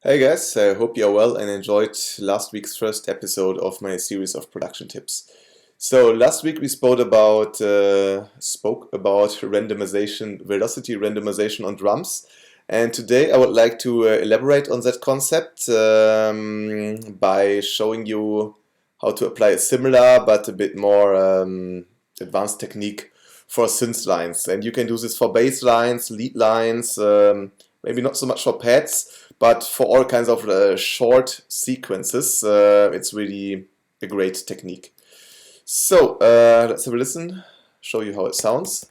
Hey guys, I hope you're well and enjoyed last week's first episode of my series of production tips. So last week we spoke about randomization, velocity randomization on drums, and today I would like to elaborate on that concept by showing you how to apply a similar but a bit more advanced technique for synth lines. And you can do this for bass lines, lead lines, maybe not so much for pads, but for all kinds of short sequences. It's really a great technique. So let's have a listen, show you how it sounds.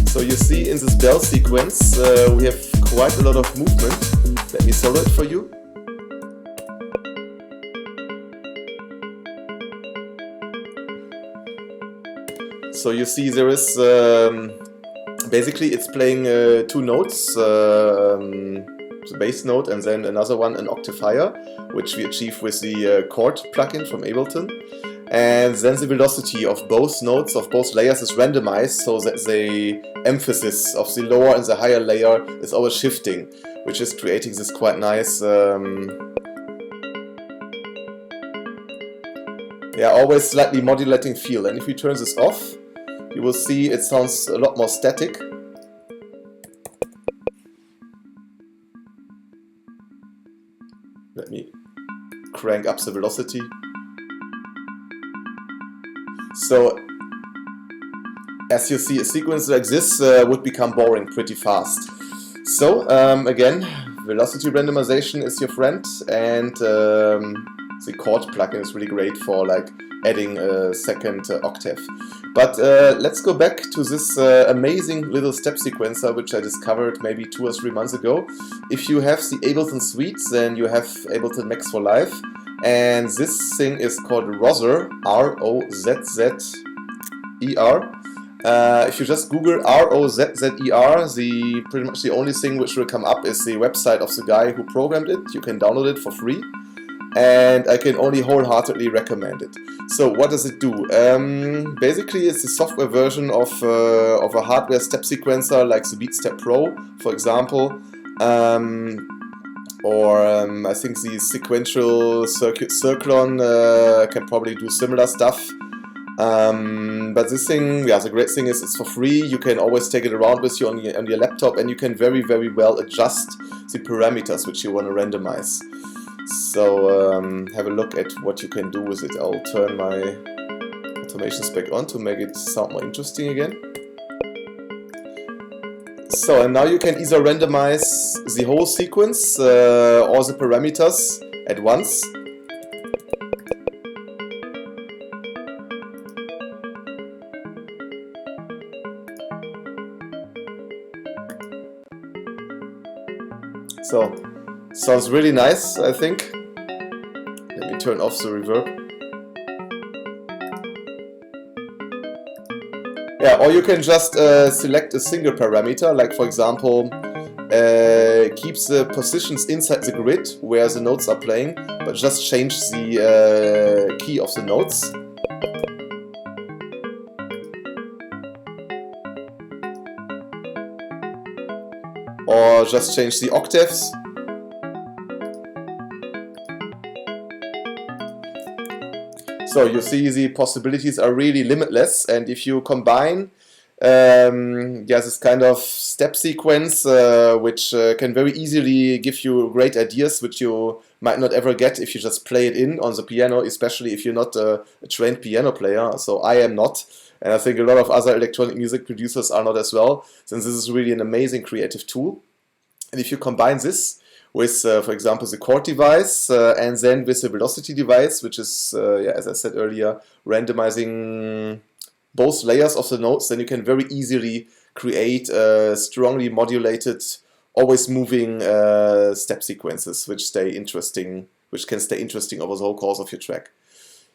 So you see in this bell sequence we have quite a lot of movement. Let me solo it for you. So you see there is, basically it's playing two notes, the bass note and then another one, an octave higher, which we achieve with the chord plugin from Ableton. And then the velocity of both notes, of both layers, is randomized, so that the emphasis of the lower and the higher layer is always shifting, which is creating this quite nice, always slightly modulating feel. And if we turn this off, you will see it sounds a lot more static. Let me crank up the velocity. So, as you see, a sequence like this would become boring pretty fast. So, again, velocity randomization is your friend, and the chord plugin is really great for like adding a second octave. But let's go back to this amazing little step sequencer which I discovered maybe 2 or 3 months ago. If you have the Ableton suite, then you have Ableton Max for Live, and this thing is called Rozzer, R-O-Z-Z-E-R. If you just Google R-O-Z-Z-E-R, pretty much the only thing which will come up is the website of the guy who programmed it. You can download it for free, and I can only wholeheartedly recommend it. So what does it do? Basically it's a software version of a hardware step sequencer like the BeatStep Pro, for example, or I think the sequential circuit Circlon can probably do similar stuff. But this thing, the great thing is it's for free. You can always take it around with you on your laptop, and you can very, very well adjust the parameters which you want to randomize. So have a look at what you can do with it. I'll turn my automations back on to make it sound more interesting again. So, and now you can either randomize the whole sequence or the parameters at once. So, sounds really nice, I think. Let me turn off the reverb. Yeah, or you can just select a single parameter, like for example, keep the positions inside the grid where the notes are playing, but just change the key of the notes. Or just change the octaves. So you see the possibilities are really limitless, and if you combine this kind of step sequence which can very easily give you great ideas which you might not ever get if you just play it in on the piano, especially if you're not a trained piano player. So I am not, and I think a lot of other electronic music producers are not as well, since this is really an amazing creative tool. And if you combine this with, for example, the chord device, and then with the velocity device, which is, as I said earlier, randomizing both layers of the notes, then you can very easily create strongly modulated, always moving step sequences, which can stay interesting over the whole course of your track.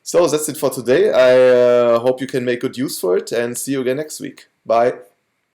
So that's it for today. I hope you can make good use for it, and see you again next week. Bye.